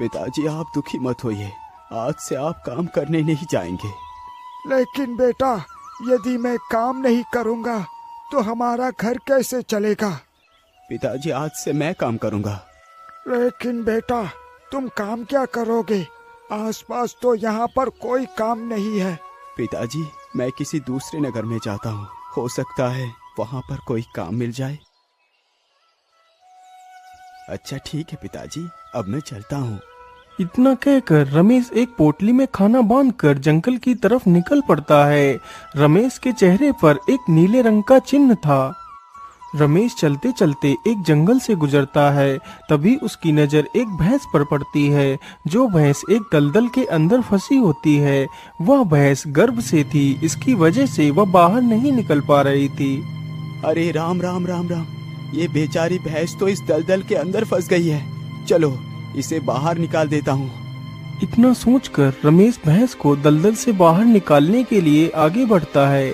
पिताजी आप दुखी मत होइए, आज से आप काम करने नहीं जाएंगे। लेकिन बेटा, यदि मैं काम नहीं करूँगा तो हमारा घर कैसे चलेगा? पिताजी आज से मैं काम करूँगा। लेकिन बेटा, तुम काम क्या करोगे? आसपास तो यहाँ पर कोई काम नहीं है। पिताजी मैं किसी दूसरे नगर में जाता हूँ, हो सकता है वहाँ पर कोई काम मिल जाए। अच्छा ठीक है पिताजी, अब मैं चलता हूँ। इतना कहकर रमेश एक पोटली में खाना बांधकर जंगल की तरफ निकल पड़ता है। रमेश के चेहरे पर एक नीले रंग का चिन्ह था। रमेश चलते चलते एक जंगल से गुजरता है। तभी उसकी नजर एक भैंस पर पड़ती है। जो भैंस एक दलदल के अंदर फंसी होती है। वह भैंस गर्भ से थी, इसकी वजह से वह बाहर नहीं निकल पा रही थी। अरे राम राम राम राम, ये बेचारी भैंस तो इस दलदल के अंदर फंस गई है। चलो इसे बाहर निकाल देता हूँ। इतना सोचकर रमेश भैंस को दलदल से बाहर निकालने के लिए आगे बढ़ता है।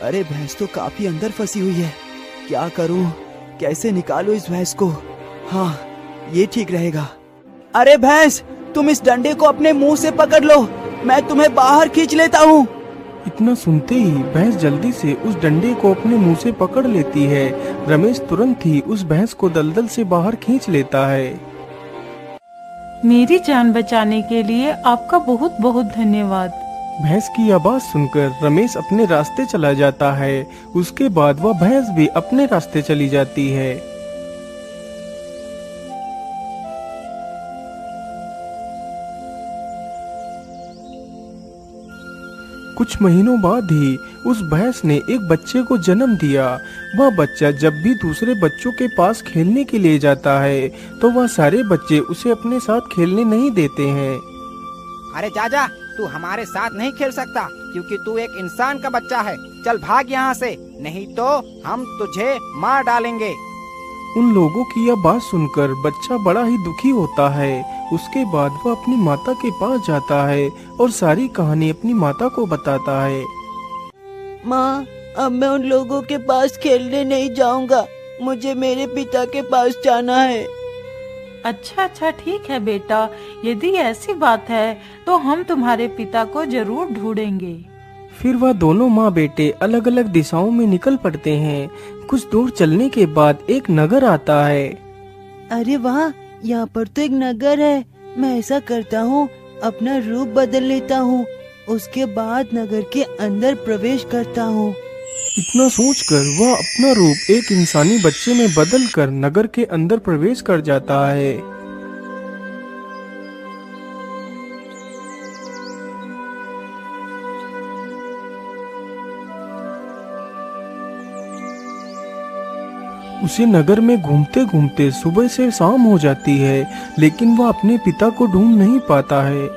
अरे भैंस तो काफी अंदर फंसी हुई है, क्या करूं? कैसे निकालूं इस भैंस को? हाँ ये ठीक रहेगा। अरे भैंस, तुम इस डंडे को अपने मुंह से पकड़ लो, मैं तुम्हें बाहर खींच लेता हूँ। इतना सुनते ही भैंस जल्दी से उस डंडे को अपने मुंह से पकड़ लेती है। रमेश तुरंत ही उस भैंस को दलदल से बाहर खींच लेता है। मेरी जान बचाने के लिए आपका बहुत बहुत धन्यवाद। भैंस की आवाज सुनकर रमेश अपने रास्ते चला जाता है। उसके बाद वह भैंस भी अपने रास्ते चली जाती है। कुछ महीनों बाद ही उस भैंस ने एक बच्चे को जन्म दिया। वह बच्चा जब भी दूसरे बच्चों के पास खेलने के लिए जाता है तो वह सारे बच्चे उसे अपने साथ खेलने नहीं देते हैं। अरे जा, तू हमारे साथ नहीं खेल सकता क्योंकि तू एक इंसान का बच्चा है। चल भाग यहाँ से, नहीं तो हम तुझे मार डालेंगे। उन लोगों की यह बात सुनकर बच्चा बड़ा ही दुखी होता है। उसके बाद वह अपनी माता के पास जाता है और सारी कहानी अपनी माता को बताता है। माँ, अब मैं उन लोगों के पास खेलने नहीं जाऊंगा, मुझे मेरे पिता के पास जाना है। अच्छा ठीक है बेटा, यदि ऐसी बात है तो हम तुम्हारे पिता को जरूर ढूंढेंगे। फिर वह दोनों माँ बेटे अलग अलग दिशाओं में निकल पड़ते हैं। कुछ दूर चलने के बाद एक नगर आता है। अरे वाह, यहाँ पर तो एक नगर है। मैं ऐसा करता हूँ, अपना रूप बदल लेता हूँ, उसके बाद नगर के अंदर प्रवेश करता हूँ। इतना सोचकर वह अपना रूप एक इंसानी बच्चे में बदलकर नगर के अंदर प्रवेश कर जाता है। उसे नगर में घूमते घूमते सुबह से शाम हो जाती है, लेकिन वह अपने पिता को ढूंढ नहीं पाता है।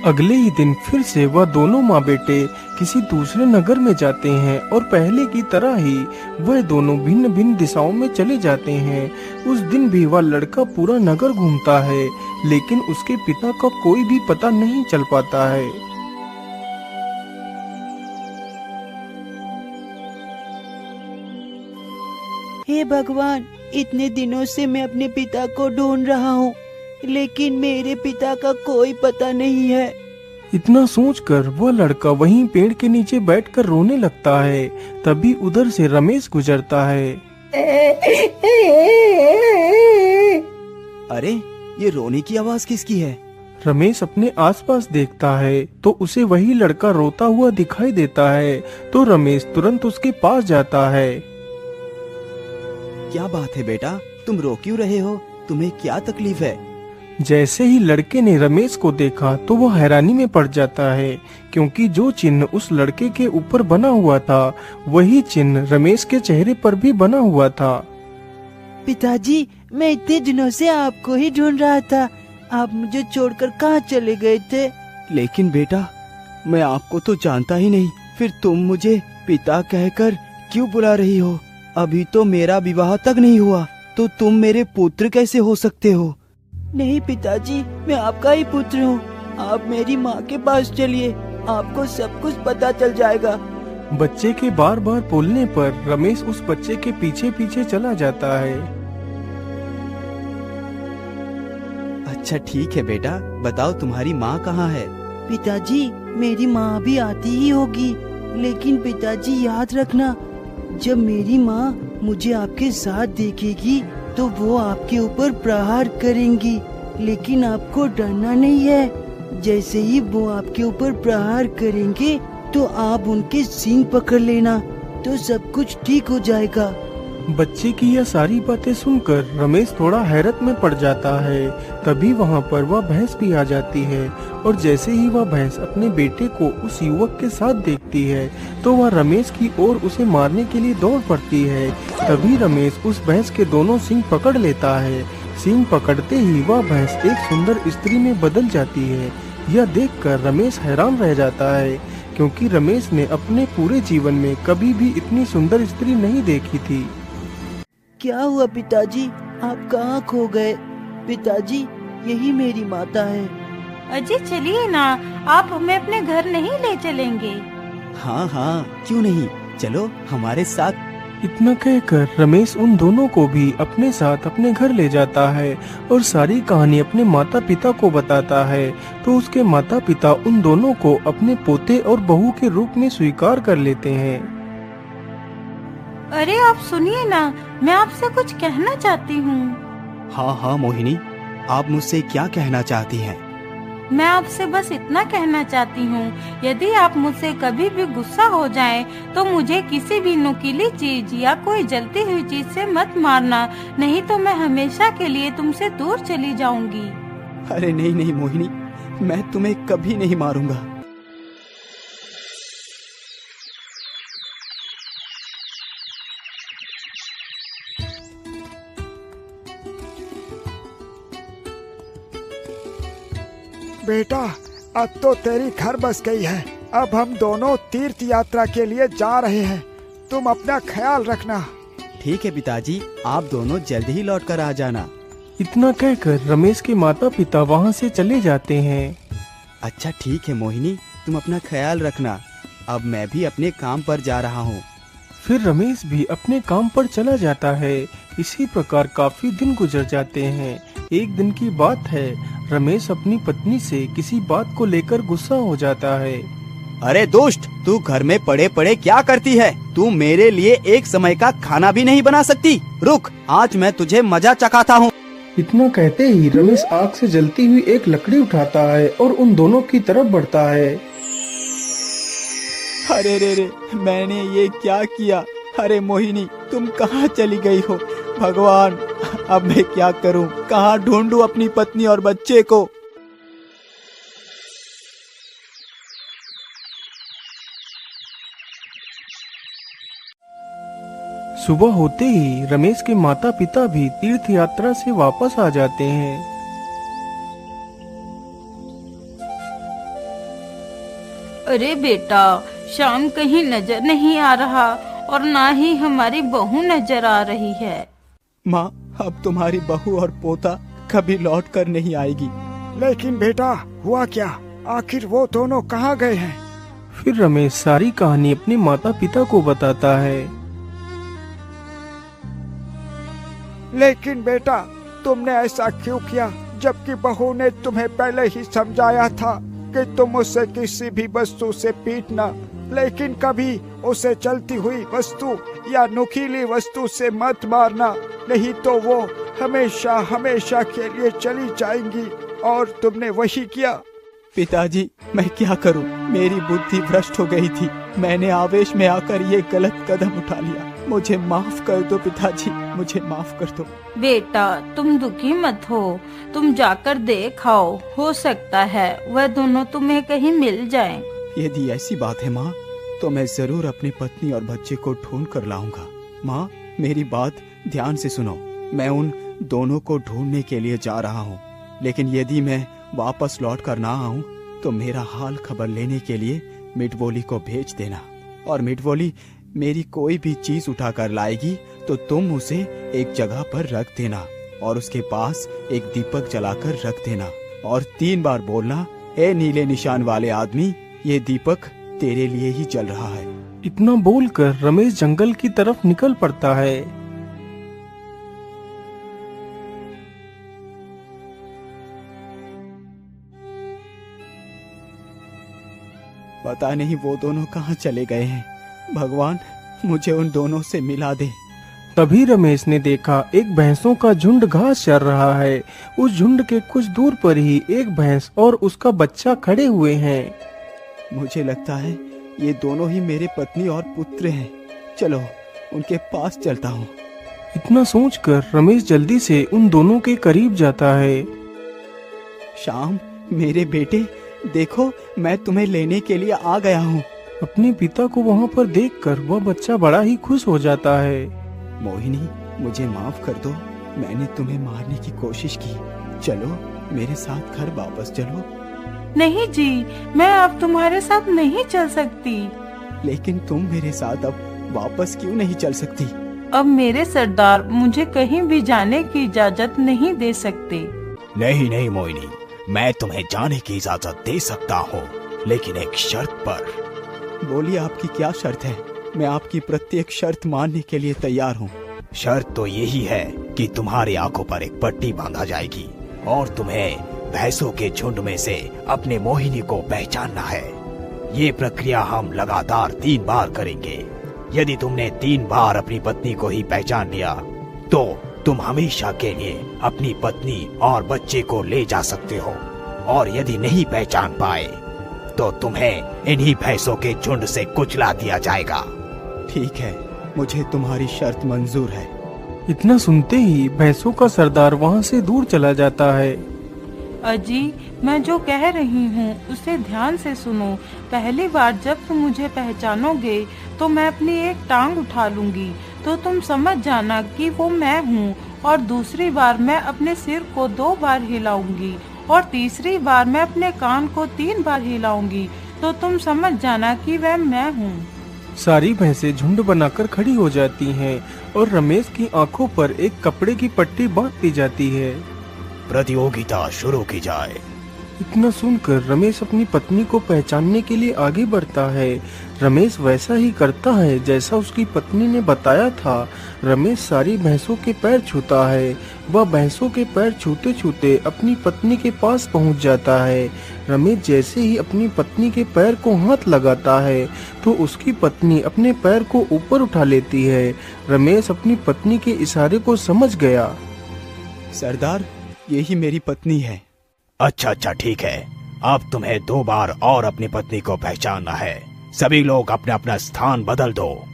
अगले ही दिन फिर से वह दोनों माँ बेटे किसी दूसरे नगर में जाते हैं और पहले की तरह ही वह दोनों भिन्न भिन्न दिशाओं में चले जाते हैं। उस दिन भी वह लड़का पूरा नगर घूमता है, लेकिन उसके पिता का कोई भी पता नहीं चल पाता है। हे भगवान, इतने दिनों से मैं अपने पिता को ढूंढ रहा हूँ, लेकिन मेरे पिता का कोई पता नहीं है। इतना सोचकर वह लड़का वहीं पेड़ के नीचे बैठकर रोने लगता है। तभी उधर से रमेश गुजरता है। अरे ये रोने की आवाज किसकी है? रमेश अपने आसपास देखता है तो उसे वही लड़का रोता हुआ दिखाई देता है। तो रमेश तुरंत उसके पास जाता है। क्या बात है बेटा, तुम रो क्यों रहे हो? तुम्हें क्या तकलीफ है? जैसे ही लड़के ने रमेश को देखा तो वो हैरानी में पड़ जाता है, क्योंकि जो चिन्ह उस लड़के के ऊपर बना हुआ था वही चिन्ह रमेश के चेहरे पर भी बना हुआ था। पिताजी, मैं इतने दिनों से आपको ही ढूंढ रहा था। आप मुझे छोड़कर कहाँ चले गए थे? लेकिन बेटा, मैं आपको तो जानता ही नहीं, फिर तुम मुझे पिता कहकर क्यों बुला रही हो? अभी तो मेरा विवाह तक नहीं हुआ, तो तुम मेरे पुत्र कैसे हो सकते हो? नहीं पिताजी, मैं आपका ही पुत्र हूँ। आप मेरी माँ के पास चलिए, आपको सब कुछ पता चल जाएगा। बच्चे के बार बार बोलने पर रमेश उस बच्चे के पीछे पीछे चला जाता है। अच्छा ठीक है बेटा, बताओ तुम्हारी माँ कहाँ है? पिताजी, मेरी माँ भी आती ही होगी, लेकिन पिताजी याद रखना, जब मेरी माँ मुझे आपके साथ देखेगी तो वो आपके ऊपर प्रहार करेंगी, लेकिन आपको डरना नहीं है। जैसे ही वो आपके ऊपर प्रहार करेंगे तो आप उनके सींग पकड़ लेना, तो सब कुछ ठीक हो जाएगा। बच्चे की यह सारी बातें सुनकर रमेश थोड़ा हैरत में पड़ जाता है। तभी वहाँ पर वह भैंस भी आ जाती है और जैसे ही वह भैंस अपने बेटे को उस युवक के साथ देखती है तो वह रमेश की ओर उसे मारने के लिए दौड़ पड़ती है। तभी रमेश उस भैंस के दोनों सींग पकड़ लेता है। सींग पकड़ते ही वह भैंस एक सुंदर स्त्री में बदल जाती है। यह देखकर रमेश हैरान रह जाता है, क्योंकि रमेश ने अपने पूरे जीवन में कभी भी इतनी सुंदर स्त्री नहीं देखी थी। क्या हुआ पिताजी, आप कहाँ खो गए? पिताजी, यही मेरी माता है। अजय चलिए ना, आप हमें अपने घर नहीं ले चलेंगे? हाँ हाँ, क्यों नहीं, चलो हमारे साथ। इतना कहकर रमेश उन दोनों को भी अपने साथ अपने घर ले जाता है और सारी कहानी अपने माता पिता को बताता है। तो उसके माता पिता उन दोनों को अपने पोते और बहू के रूप में स्वीकार कर लेते हैं। अरे आप सुनिए ना, मैं आपसे कुछ कहना चाहती हूँ। हाँ हाँ मोहिनी, आप मुझसे क्या कहना चाहती हैं? मैं आपसे बस इतना कहना चाहती हूँ, यदि आप मुझसे कभी भी गुस्सा हो जाएं, तो मुझे किसी भी नुकीली चीज या कोई जलती हुई चीज से मत मारना, नहीं तो मैं हमेशा के लिए तुमसे दूर चली जाऊंगी। अरे नहीं नहीं मोहिनी, मैं तुम्हें कभी नहीं मारूंगा। बेटा, अब तो तेरी घर बस गई है। अब हम दोनों तीर्थ यात्रा के लिए जा रहे हैं, तुम अपना ख्याल रखना। ठीक है पिताजी, आप दोनों जल्द ही लौट कर आ जाना। इतना कहकर रमेश के माता पिता वहाँ से चले जाते हैं। अच्छा ठीक है मोहिनी, तुम अपना ख्याल रखना। अब मैं भी अपने काम पर जा रहा हूँ। फिर रमेश भी अपने काम पर चला जाता है। इसी प्रकार काफी दिन गुजर जाते हैं। एक दिन की बात है, रमेश अपनी पत्नी से किसी बात को लेकर गुस्सा हो जाता है। अरे दुष्ट, तू घर में पड़े पड़े क्या करती है? तू मेरे लिए एक समय का खाना भी नहीं बना सकती। रुक, आज मैं तुझे मजा चखाता हूँ। इतना कहते ही रमेश आग से जलती हुई एक लकड़ी उठाता है और उन दोनों की तरफ बढ़ता है। अरे रे रे, मैंने ये क्या किया? अरे मोहिनी, तुम कहाँ चली गई हो? भगवान, अब मैं क्या करूं? कहाँ ढूंढूं अपनी पत्नी और बच्चे को? सुबह होते ही रमेश के माता पिता भी तीर्थ यात्रा से वापस आ जाते हैं। अरे बेटा, शाम कहीं नजर नहीं आ रहा और ना ही हमारी बहू नजर आ रही है। माँ, अब तुम्हारी बहू और पोता कभी लौट कर नहीं आएगी। लेकिन बेटा, हुआ क्या? आखिर वो दोनों कहाँ गए हैं? फिर रमेश सारी कहानी अपने माता पिता को बताता है। लेकिन बेटा, तुमने ऐसा क्यों किया, जबकि बहू ने तुम्हें पहले ही समझाया था कि तुम उसे किसी भी वस्तु से पीटना, लेकिन कभी उसे चलती हुई वस्तु या नुकीली वस्तु से मत मारना, नहीं तो वो हमेशा हमेशा के लिए चली जाएंगी। और तुमने वही किया। पिताजी, मैं क्या करूं? मेरी बुद्धि भ्रष्ट हो गई थी। मैंने आवेश में आकर ये गलत कदम उठा लिया। मुझे माफ कर दो पिताजी, मुझे माफ कर दो। बेटा, तुम दुखी मत हो, तुम जाकर देख आओ, हो सकता है वह दोनों तुम्हें कहीं मिल जाएं। यदि ऐसी बात है माँ, तो मैं जरूर अपनी पत्नी और बच्चे को ढूंढ कर लाऊंगा। माँ, मेरी बात ध्यान से सुनो। मैं उन दोनों को ढूंढने के लिए जा रहा हूँ, लेकिन यदि मैं वापस लौट कर ना आऊँ तो मेरा हाल खबर लेने के लिए मिटवोली को भेज देना। और मिटवोली मेरी कोई भी चीज उठा कर लाएगी तो तुम उसे एक जगह पर रख देना और उसके पास एक दीपक जलाकर रख देना और 3 बार बोलना, ए नीले निशान वाले आदमी, ये दीपक तेरे लिए ही जल रहा है। इतना बोलकर रमेश जंगल की तरफ निकल पड़ता है। पता नहीं वो दोनों कहाँ चले गए हैं। भगवान, मुझे उन दोनों से मिला दे। तभी रमेश ने देखा एक भैंसों का झुंड घास चर रहा है। उस झुंड के कुछ दूर पर ही एक भैंस और उसका बच्चा खड़े हुए हैं। मुझे लगता है ये दोनों ही मेरे पत्नी और पुत्र हैं। चलो उनके पास चलता हूँ। इतना सोचकर रमेश जल्दी से उन दोनों के करीब जाता है। श्याम, मेरे बेटे, देखो मैं तुम्हें लेने के लिए आ गया हूँ। अपने पिता को वहाँ पर देखकर वह बच्चा बड़ा ही खुश हो जाता है। मोहिनी, मुझे माफ कर दो, मैंने तुम्हें मारने की कोशिश की। चलो मेरे साथ घर वापस चलो। नहीं जी, मैं अब तुम्हारे साथ नहीं चल सकती। लेकिन तुम मेरे साथ अब वापस क्यों नहीं चल सकती? अब मेरे सरदार मुझे कहीं भी जाने की इजाजत नहीं दे सकते। नहीं नहीं मोहिनी, मैं तुम्हें जाने की इजाजत दे सकता हूँ, लेकिन एक शर्त पर। बोलिए, आपकी क्या शर्त है? मैं आपकी प्रत्येक शर्त मानने के लिए तैयार हूँ। शर्त तो यही है कि तुम्हारी आंखों पर एक पट्टी बांधा जाएगी और तुम्हें भैंसों के झुंड में से अपने मोहिनी को पहचानना है। ये प्रक्रिया हम लगातार 3 बार करेंगे। यदि तुमने 3 बार अपनी पत्नी को ही पहचान लिया तो तुम हमेशा के लिए अपनी पत्नी और बच्चे को ले जा सकते हो, और यदि नहीं पहचान पाए तो तुम्हें इन्हीं भैंसों के झुंड से कुचला दिया जाएगा। ठीक है, मुझे तुम्हारी शर्त मंजूर है। इतना सुनते ही भैंसों का सरदार वहाँ से दूर चला जाता है। अजी, मैं जो कह रही हूँ उसे ध्यान से सुनो। पहली बार जब तुम मुझे पहचानोगे तो मैं अपनी एक टांग उठा लूंगी, तो तुम समझ जाना कि वो मैं हूँ। और दूसरी बार मैं अपने सिर को 2 बार हिलाऊंगी, और तीसरी बार मैं अपने कान को 3 बार हिलाऊंगी, तो तुम समझ जाना कि वह मैं हूँ। सारी भैंसें झुंड बनाकर खड़ी हो जाती हैं और रमेश की आंखों पर एक कपड़े की पट्टी बांध दी जाती है। प्रतियोगिता शुरू की जाए। इतना सुनकर रमेश अपनी पत्नी को पहचानने के लिए आगे बढ़ता है। रमेश वैसा ही करता है जैसा उसकी पत्नी ने बताया था। रमेश सारी भैंसों के पैर छूता है। वह भैंसों के पैर छूते छूते अपनी पत्नी के पास पहुंच जाता है। रमेश जैसे ही अपनी पत्नी के पैर को हाथ लगाता है तो उसकी पत्नी अपने पैर को ऊपर उठा लेती है। रमेश अपनी पत्नी के इशारे को समझ गया। सरदार, यही मेरी पत्नी है। अच्छा ठीक है, अब तुम्हें 2 बार और अपनी पत्नी को पहचानना है। सभी लोग अपना अपना स्थान बदल दो।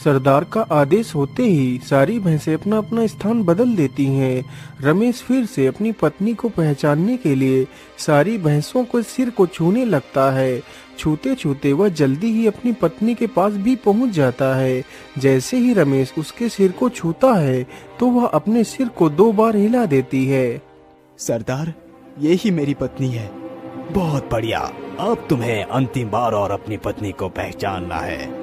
सरदार का आदेश होते ही सारी भैंसें अपना अपना स्थान बदल देती हैं। रमेश फिर से अपनी पत्नी को पहचानने के लिए सारी भैंसों को सिर को छूने लगता है। छूते छूते वह जल्दी ही अपनी पत्नी के पास भी पहुंच जाता है। जैसे ही रमेश उसके सिर को छूता है तो वह अपने सिर को 2 बार हिला देती है। सरदार, ये ही मेरी पत्नी है। बहुत बढ़िया, अब तुम्हें अंतिम बार और अपनी पत्नी को पहचानना है।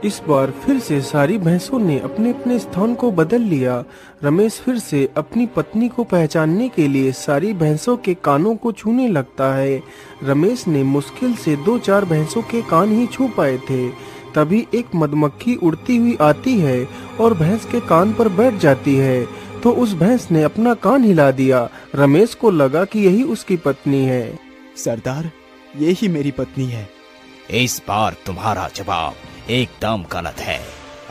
इस बार फिर से सारी भैंसों ने अपने अपने स्थान को बदल लिया। रमेश फिर से अपनी पत्नी को पहचानने के लिए सारी भैंसों के कानों को छूने लगता है। रमेश ने मुश्किल से 2-4 भैंसों के कान ही छू पाए थे। तभी एक मधुमक्खी उड़ती हुई आती है और भैंस के कान पर बैठ जाती है, तो उस भैंस ने अपना कान हिला दिया। रमेश को लगा कि यही उसकी पत्नी है। सरदार, ये ही मेरी पत्नी है। इस बार तुम्हारा जवाब एकदम गलत है।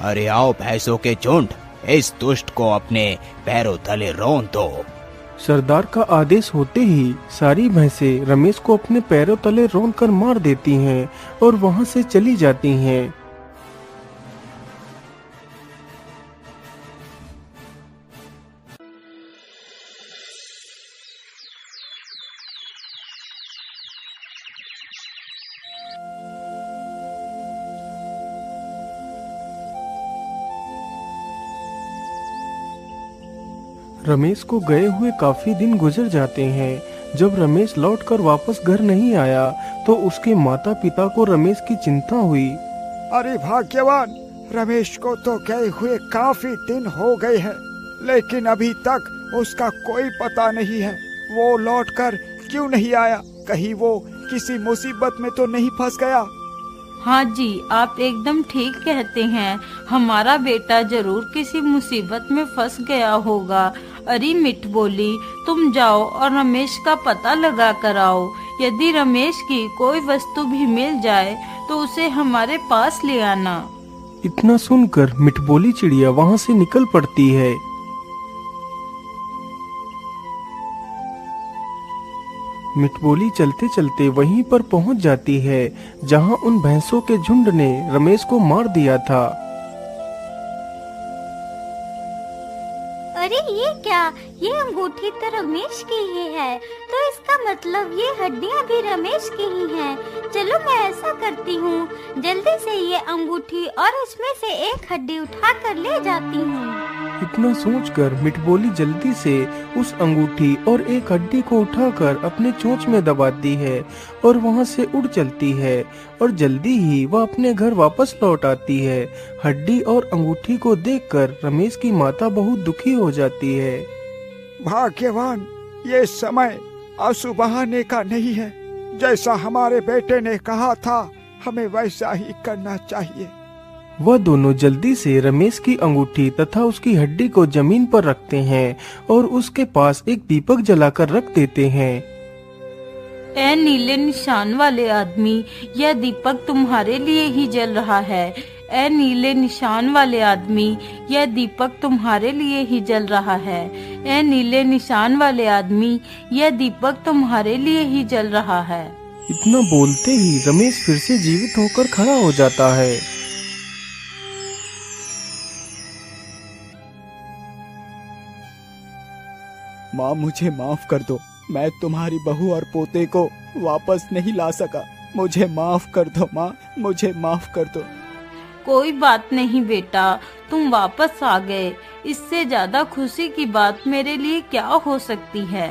अरे आओ भैंसों के झुंड, इस दुष्ट को अपने पैरों तले रौंद दो। सरदार का आदेश होते ही सारी भैंसें रमेश को अपने पैरों तले रौंद कर मार देती हैं और वहां से चली जाती हैं। रमेश को गए हुए काफी दिन गुजर जाते हैं। जब रमेश लौटकर वापस घर नहीं आया तो उसके माता पिता को रमेश की चिंता हुई। अरे भाग्यवान, रमेश को तो गए हुए काफी दिन हो गए हैं, लेकिन अभी तक उसका कोई पता नहीं है। वो लौटकर क्यों नहीं आया? कहीं वो किसी मुसीबत में तो नहीं फंस गया? हाँ जी, आप एकदम ठीक कहते हैं। हमारा बेटा जरूर किसी मुसीबत में फंस गया होगा। अरे मिठ बोली, तुम जाओ और रमेश का पता लगा कर आओ। यदि रमेश की कोई वस्तु भी मिल जाए तो उसे हमारे पास ले आना। इतना सुनकर मिठबोली चिड़िया वहाँ से निकल पड़ती है। मिठबोली चलते चलते वहीं पर पहुंच जाती है जहां उन भैंसों के झुंड ने रमेश को मार दिया था। अरे ये क्या, ये अंगूठी तो रमेश की ही है, तो इसका मतलब ये हड्डियां भी रमेश की ही हैं। चलो मैं ऐसा करती हूँ, जल्दी से ये अंगूठी और इसमें से एक हड्डी उठा कर ले जाती हूँ। इतना सोचकर मिठबोली जल्दी से उस अंगूठी और एक हड्डी को उठाकर अपने चोंच में दबाती है और वहां से उड़ चलती है और जल्दी ही वह अपने घर वापस लौट आती है। हड्डी और अंगूठी को देखकर रमेश की माता बहुत दुखी हो जाती है। भाग्यवान, ये समय आंसू बहाने का नहीं है। जैसा हमारे बेटे ने कहा था, हमें वैसा ही करना चाहिए। वह दोनों जल्दी से रमेश की अंगूठी तथा उसकी हड्डी को जमीन पर रखते हैं और उसके पास एक दीपक जलाकर रख देते हैं। ए नीले निशान वाले आदमी, यह दीपक तुम्हारे लिए ही जल रहा है। ए नीले निशान वाले आदमी, यह दीपक तुम्हारे लिए ही जल रहा है। ए नीले निशान वाले आदमी, यह दीपक तुम्हारे लिए ही जल रहा है। इतना बोलते ही रमेश फिर से जीवित होकर खड़ा हो जाता है। माँ, मुझे माफ कर दो। मैं तुम्हारी बहू और पोते को वापस नहीं ला सका। मुझे माफ कर दो माँ, मुझे माफ कर दो। कोई बात नहीं बेटा, तुम वापस आ गए। इससे ज्यादा खुशी की बात मेरे लिए क्या हो सकती है।